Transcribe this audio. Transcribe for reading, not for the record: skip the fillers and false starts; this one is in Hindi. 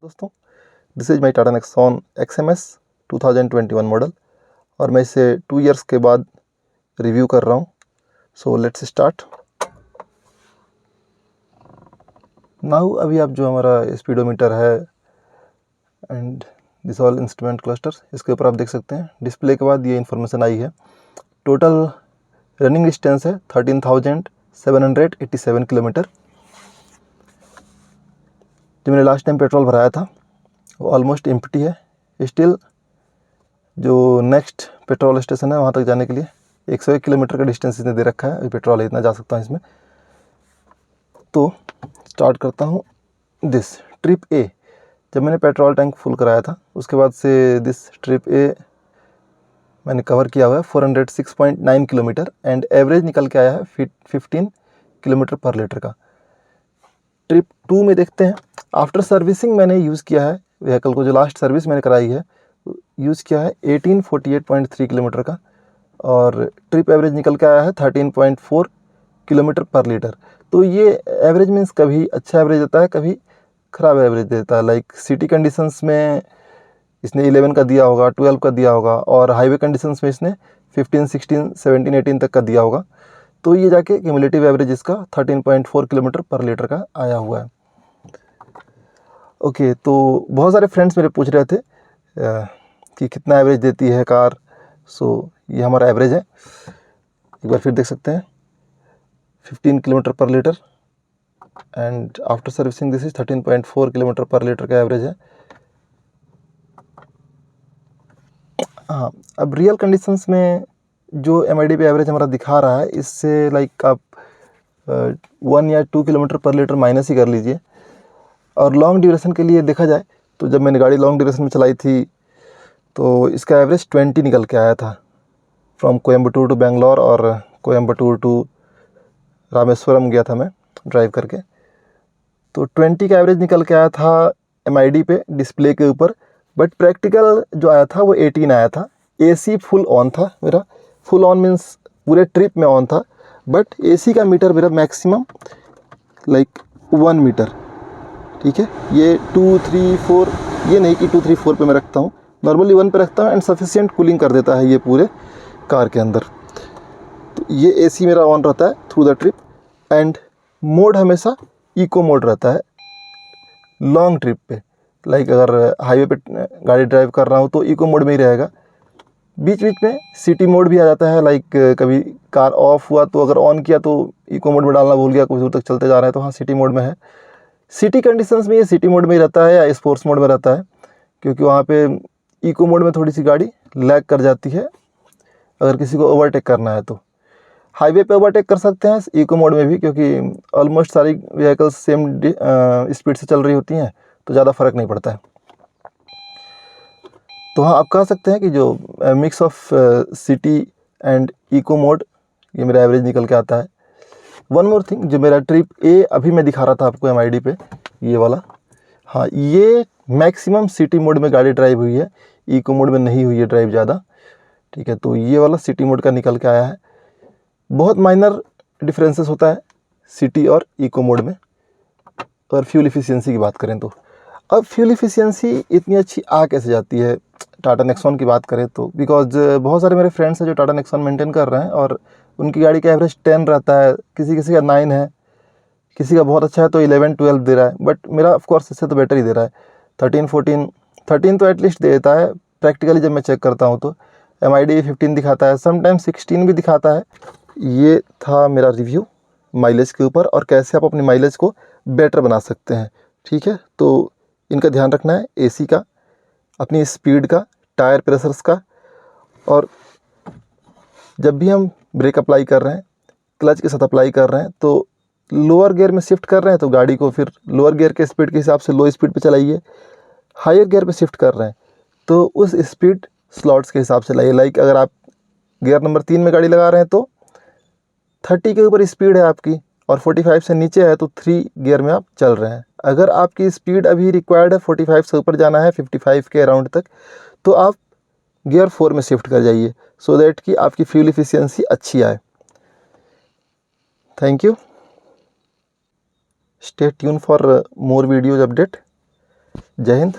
दोस्तों, this is my Tata Nexon XMS 2021 model और मैं इसे 2 इयर्स के बाद रिव्यू कर रहा हूँ। So let's start now. अभी आप जो हमारा स्पीडोमीटर है and this all instrument clusters, इसके ऊपर आप देख सकते हैं डिस्प्ले के बाद ये इन्फॉर्मेशन आई है। टोटल रनिंग डिस्टेंस है 13,787 किलोमीटर। जो मैंने लास्ट टाइम पेट्रोल भराया था वो ऑलमोस्ट एम्प्टी है। स्टिल जो नेक्स्ट पेट्रोल स्टेशन है वहाँ तक जाने के लिए 101 किलोमीटर का डिस्टेंस इसने दे रखा है। अभी पेट्रोल इतना जा सकता हूँ इसमें। तो स्टार्ट करता हूँ दिस ट्रिप ए। जब मैंने पेट्रोल टैंक फुल कराया था उसके बाद से दिस ट्रिप ए मैंने कवर किया हुआ है 406.9 किलोमीटर एंड एवरेज निकल के आया है 15 किलोमीटर पर लीटर का। ट्रिप 2 में देखते हैं। आफ्टर सर्विसिंग मैंने यूज़ किया है व्हीकल को, जो लास्ट सर्विस मैंने कराई है यूज़ किया है 1848.3 किलोमीटर का और ट्रिप एवरेज निकल के आया है 13.4 किलोमीटर पर लीटर। तो ये एवरेज मीन्स कभी अच्छा एवरेज देता है, कभी ख़राब एवरेज देता है। लाइक सिटी कंडीशंस में इसने 11 का दिया होगा, 12 का दिया होगा और हाईवे कंडीशंस में इसने 15, 16, 17, 18 तक का दिया होगा। तो ये जाके क्यूमुलेटिव एवरेज इसका 13.4 किलोमीटर पर लीटर का आया हुआ है। ओके, तो बहुत सारे फ्रेंड्स मेरे पूछ रहे थे कि कितना एवरेज देती है कार। सो ये हमारा एवरेज है, एक बार फिर देख सकते हैं 15 किलोमीटर पर litre and after servicing this is 13.4 kilometre पर लीटर का एवरेज है। हाँ, अब रियल कंडीशंस में जो MID पे एवरेज हमारा दिखा रहा है इससे लाइक आप 1 या 2 किलोमीटर पर लीटर माइनस ही कर लीजिए। और लॉन्ग ड्यूरेशन के लिए देखा जाए तो जब मैंने गाड़ी लॉन्ग ड्यूरेशन में चलाई थी तो इसका एवरेज 20 निकल के आया था फ्रॉम कोयम्बटूर टू बेंगलोर और कोयम्बटूर टू रामेश्वरम गया था मैं ड्राइव करके। तो 20 का एवरेज निकल के आया था MID पे डिस्प्ले के ऊपर, बट प्रैक्टिकल जो आया था वो 18 आया था। AC फुल ऑन था मेरा, फुल ऑन मीन्स पूरे ट्रिप में ऑन था, बट AC का मीटर मेरा मैक्सिमम लाइक 1 मीटर, ठीक है। ये 2, 3, 4 ये नहीं कि 2, 3, 4 पे मैं रखता हूँ, नॉर्मली 1 पे रखता हूँ एंड सफिशिएंट कूलिंग कर देता है ये पूरे कार के अंदर। तो ये AC मेरा ऑन रहता है through the trip and mode हमेशा इको मोड रहता है लॉन्ग ट्रिप पे। लाइक अगर हाईवे पे गाड़ी ड्राइव कर रहा हूँ तो इको मोड में ही रहेगा। बीच बीच में सिटी मोड भी आ जाता है, लाइक कभी कार ऑफ हुआ तो अगर ऑन किया तो इको मोड में डालना भूल गया, कुछ दूर तक चलते जा रहे हैं तो हाँ सिटी मोड में है। सिटी कंडीशंस में ये सिटी मोड में ही रहता है या स्पोर्ट्स मोड में रहता है, क्योंकि वहाँ पे इको मोड में थोड़ी सी गाड़ी लैग कर जाती है अगर किसी को ओवरटेक करना है तो। हाईवे पे ओवरटेक कर सकते हैं इको मोड में भी, क्योंकि ऑलमोस्ट सारी व्हीकल्स सेम स्पीड से चल रही होती हैं तो ज़्यादा फ़र्क नहीं पड़ता है। तो हाँ, आप कह सकते हैं कि जो mix of city and eco mode ये मेरा एवरेज निकल के आता है। वन मोर थिंग, जो मेरा ट्रिप ए अभी मैं दिखा रहा था आपको MID पे ये वाला, हाँ ये मैक्सिमम सिटी मोड में गाड़ी ड्राइव हुई है, इको मोड में नहीं हुई है ड्राइव ज़्यादा, ठीक है। तो ये वाला सिटी मोड का निकल के आया है। बहुत माइनर डिफरेंसेस होता है सिटी और इको मोड में। और फ्यूल इफ़िशियंसी की बात करें तो अब फ्यूल इफ़िशियंसी इतनी अच्छी आ कैसे जाती है टाटा नेक्सॉन की बात करें तो, बिकॉज बहुत सारे मेरे फ्रेंड्स हैं जो टाटा नेक्सॉन मेंटेन कर रहे हैं और उनकी गाड़ी का एवरेज 10 रहता है, किसी का 9 है, किसी का बहुत अच्छा है तो 11, 12 दे रहा है, बट मेरा ऑफकोर्स इससे तो बेटर ही दे रहा है। 13, 14, 13 तो एटलीस्ट देता है प्रैक्टिकली जब मैं चेक करता हूँ तो। MID 15 दिखाता है, समटाइम 16 भी दिखाता है। ये था मेरा रिव्यू माइलेज के ऊपर और कैसे आप अपनी माइलेज को बेटर बना सकते हैं, ठीक है। तो इनका ध्यान रखना है, AC का, अपनी स्पीड का, टायर प्रेशर्स का, और जब भी हम ब्रेक अप्लाई कर रहे हैं, क्लच के साथ अप्लाई कर रहे हैं तो लोअर गियर में शिफ्ट कर रहे हैं तो गाड़ी को फिर लोअर गियर के स्पीड के हिसाब से लो स्पीड पे चलाइए। हायर गियर पे शिफ्ट कर रहे हैं तो उस स्पीड स्लॉट्स के हिसाब से लाइए। लाइक अगर आप गियर नंबर 3 में गाड़ी लगा रहे हैं तो 30 के ऊपर स्पीड है आपकी और 45 से नीचे है तो 3 गियर में आप चल रहे हैं। अगर आपकी स्पीड अभी रिक्वायर्ड है 45 से ऊपर जाना है 55 के अराउंड तक, तो आप गियर 4 में शिफ्ट कर जाइए सो दैट कि आपकी फ्यूल इफ़िशियंसी अच्छी आए। Thank you, stay tune for more videos update. जय हिंद।